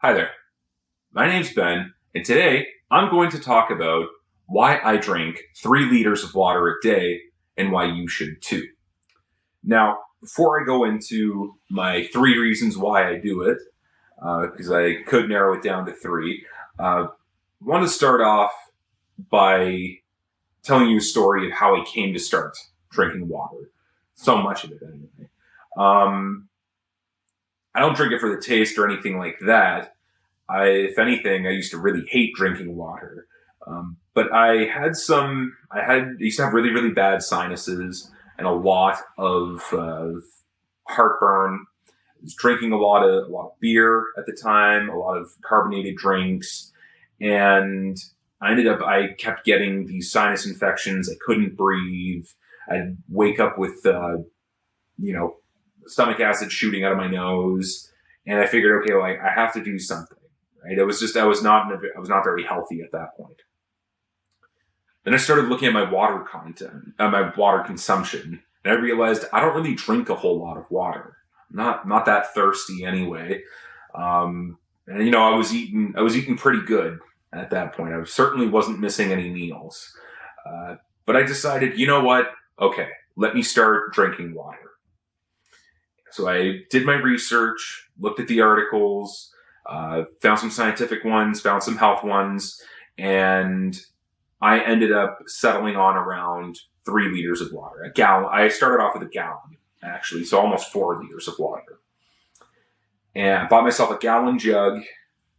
Hi there. My name's Ben, and today I'm going to talk about why I drink 3 liters of water a day and why you should too. Now, before I go into my 3 reasons why I do it, because I could narrow it down to 3, I want to start off by telling you a story of how I came to start drinking water. So much of it, anyway. I don't drink it for the taste or anything like that. If anything, I used to really hate drinking water. But I used to have really, really bad sinuses and a lot of heartburn. I was drinking a lot of beer at the time, a lot of carbonated drinks, and I kept getting these sinus infections. I couldn't breathe. I'd wake up with, stomach acid shooting out of my nose, and I figured, okay, well, I have to do something. Right? I was not very healthy at that point. Then I started looking at my water consumption, and I realized I don't really drink a whole lot of water. I'm not that thirsty anyway. And I was eating pretty good at that point. I certainly wasn't missing any meals. But I decided, you know what? Okay, let me start drinking water. So I did my research, looked at the articles, found some scientific ones, found some health ones, and I ended up settling on around 3 liters of water. A gallon. I started off with a gallon, actually, so almost 4 liters of water. And I bought myself a gallon jug,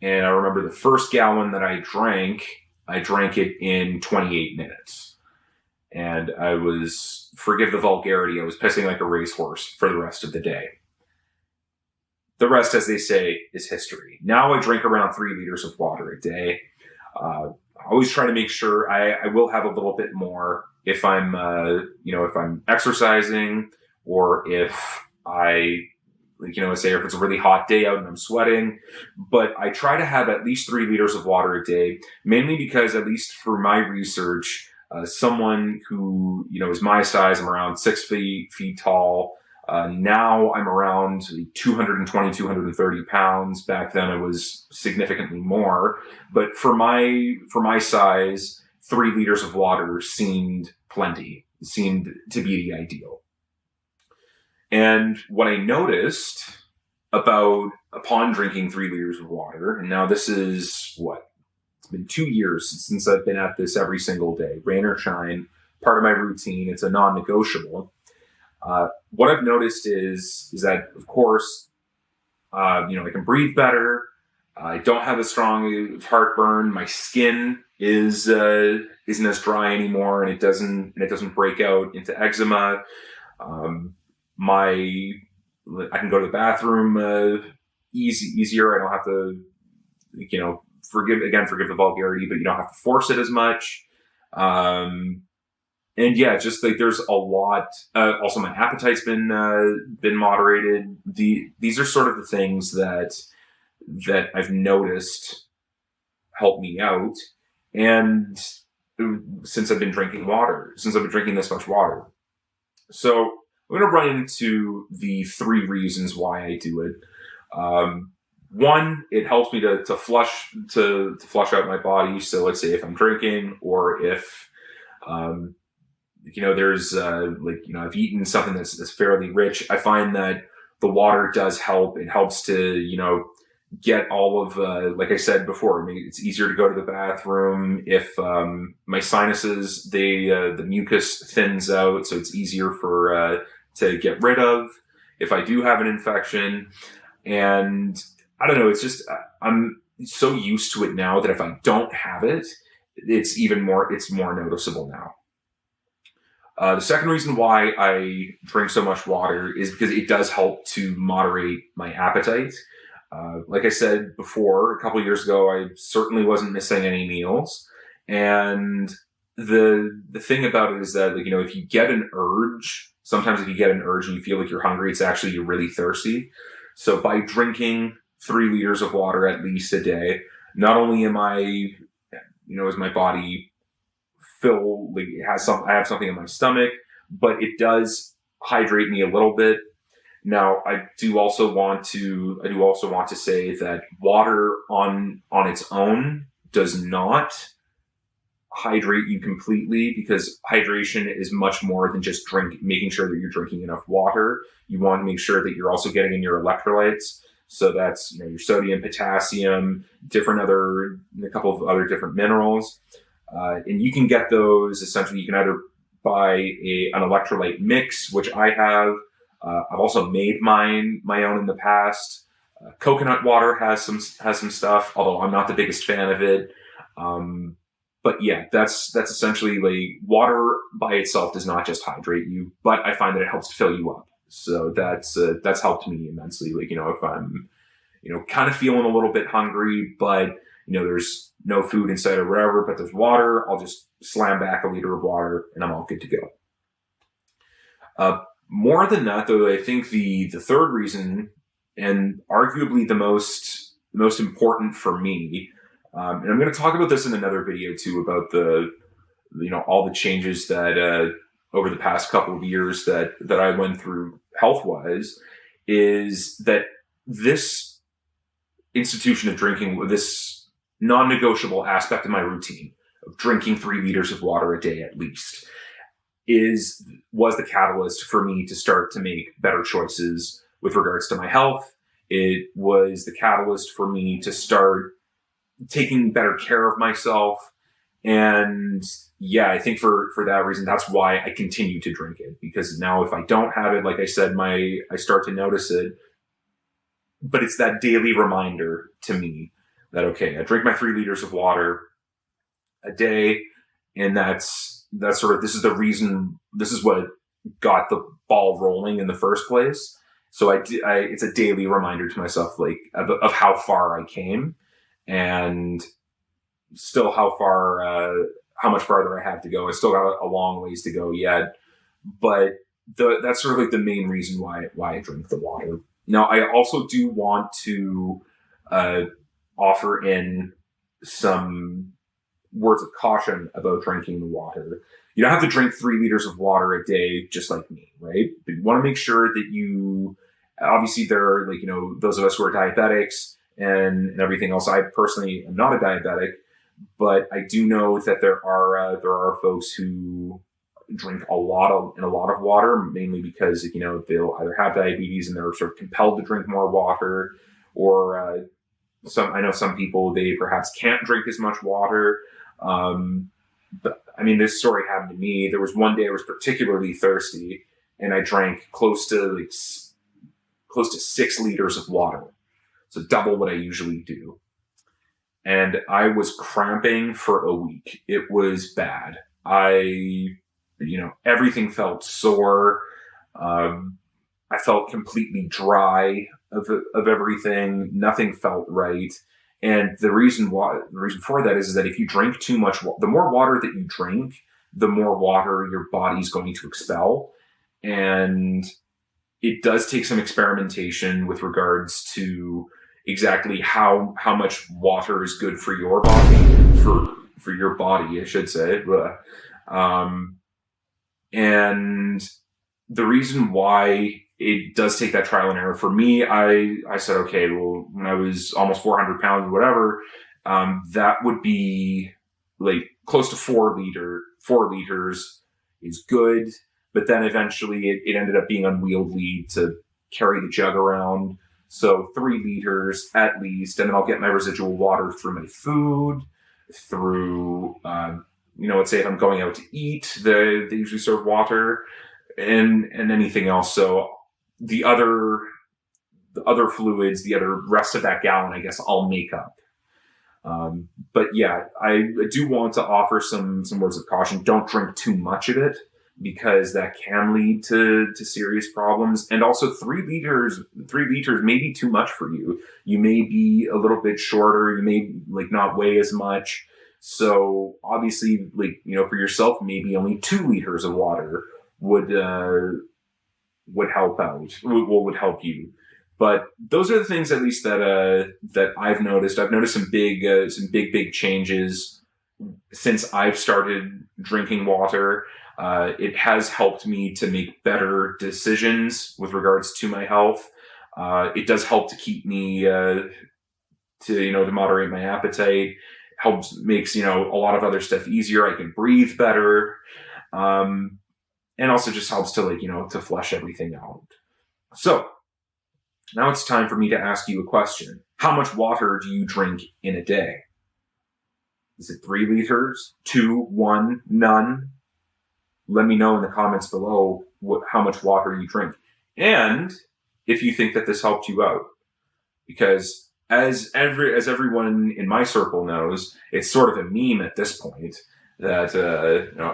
and I remember the first gallon that I drank it in 28 minutes. And forgive the vulgarity, I was pissing like a racehorse for the rest of the day. The rest, as they say, is history. Now I drink around 3 liters of water a day. I always try to make sure I will have a little bit more if I'm exercising, or if say if it's a really hot day out and I'm sweating. But I try to have at least 3 liters of water a day, mainly because, at least for my research, someone who, is my size, I'm around 6 feet tall. Now I'm around 220, 230 pounds. Back then I was significantly more. But for my size, 3 liters of water seemed plenty. It seemed to be the ideal. And what I noticed upon drinking 3 liters of water, and now this is it's been 2 years since I've been at this every single day, rain or shine, part of my routine. It's a non-negotiable. What I've noticed is that, of course, I can breathe better. I don't have as strong heartburn. My skin isn't as dry anymore, and it doesn't break out into eczema. I can go to the bathroom easier. I don't have to, forgive the vulgarity, but you don't have to force it as much. And yeah, just like there's a lot. Also, my appetite's been moderated. These are sort of the things that I've noticed help me out. And since I've been drinking this much water, so I'm going to run into the 3 reasons why I do it. One, it helps me to flush out my body. So let's say if I'm drinking, or if I've eaten something that's fairly rich, I find that the water does help. It helps to get all of like I said before. It's easier to go to the bathroom if my sinuses the mucus thins out, so it's easier to get rid of if I do have an infection. And I don't know, it's just, I'm so used to it now that if I don't have it, it's more noticeable now. The second reason why I drink so much water is because it does help to moderate my appetite. Like I said before, a couple years ago, I certainly wasn't missing any meals. And the thing about it is that, if you get an urge, sometimes if you get an urge and you feel like you're hungry, it's actually you're really thirsty. So by drinking 3 liters of water at least a day, not only am I, is my body filled, I have something in my stomach, but it does hydrate me a little bit. Now, I do also want to say that water on its own does not hydrate you completely, because hydration is much more than just making sure that you're drinking enough water. You want to make sure that you're also getting in your electrolytes. So that's, your sodium, potassium, a couple of other different minerals. And you can get those essentially. You can either buy an electrolyte mix, which I have. I've also made my own in the past. Coconut water has some stuff, although I'm not the biggest fan of it. But yeah, that's essentially, like, water by itself does not just hydrate you, but I find that it helps to fill you up. So that's helped me immensely. Like, if I'm, kind of feeling a little bit hungry, but there's no food inside or whatever, but there's water, I'll just slam back a liter of water and I'm all good to go. More than that, though, I think the third reason, and arguably the most important for me, and I'm going to talk about this in another video too, about all the changes that over the past couple of years that I went through health-wise, is that this institution of drinking, this non-negotiable aspect of my routine of drinking 3 liters of water a day at least, was the catalyst for me to start to make better choices with regards to my health. It was the catalyst for me to start taking better care of myself. And yeah, I think for that reason, that's why I continue to drink it, because now if I don't have it, like I said, I start to notice it. But it's that daily reminder to me that, okay, I drink my 3 liters of water a day, and that's sort of, this is the reason, this is what got the ball rolling in the first place. So it's a daily reminder to myself, like, of how far I came, and still how much farther I have to go. I still got a long ways to go yet, but that's sort of like the main reason why I drink the water. Now, I also do want to offer in some words of caution about drinking the water. You don't have to drink 3 liters of water a day just like me, right? But you want to make sure that obviously there are, like, those of us who are diabetics and everything else. I personally am not a diabetic, but I do know that there are folks who drink a lot of water, mainly because, they'll either have diabetes and they're sort of compelled to drink more water, or I know some people, they perhaps can't drink as much water. But I mean, this story happened to me. There was one day I was particularly thirsty, and I drank close to 6 liters of water. So double what I usually do. And I was cramping for a week. It was bad. Everything felt sore. I felt completely dry of everything. Nothing felt right. And the reason for that is that if you drink too much, the more water that you drink, the more water your body's going to expel. And it does take some experimentation with regards to exactly how much water is good for your body, for your body, I should say. And the reason why it does take that trial and error for me, I said, okay, well, when I was almost 400 pounds or whatever, that would be like close to 4 liters is good. But then eventually it ended up being unwieldy to carry the jug around. So 3 liters at least, and then I'll get my residual water through my food, through, let's say if I'm going out to eat, they usually serve water, and anything else. So the other fluids, the other rest of that gallon, I guess I'll make up. But yeah, I do want to offer some words of caution. Don't drink too much of it, because that can lead to serious problems. And also 3 liters may be too much for you. You may be a little bit shorter. You may not weigh as much. So obviously, for yourself, maybe only 2 liters of water would help out. Would help you. But those are the things, at least, that I've noticed. I've noticed some big changes since I've started drinking water. It has helped me to make better decisions with regards to my health. It does help to keep me to moderate my appetite. Makes a lot of other stuff easier. I can breathe better, and also just helps to to flush everything out. So now it's time for me to ask you a question. How much water do you drink in a day? Is it 3 liters, 2, 1, none? Let me know in the comments below how much water you drink, and if you think that this helped you out, because as everyone in my circle knows, it's sort of a meme at this point that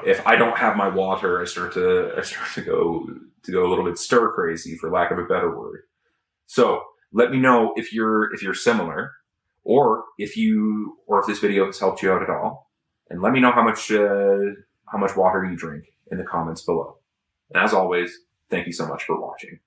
if I don't have my water, I start to go a little bit stir crazy, for lack of a better word. So let me know if you're similar, or if this video has helped you out at all, and let me know how much water you drink in the comments below. And as always, thank you so much for watching.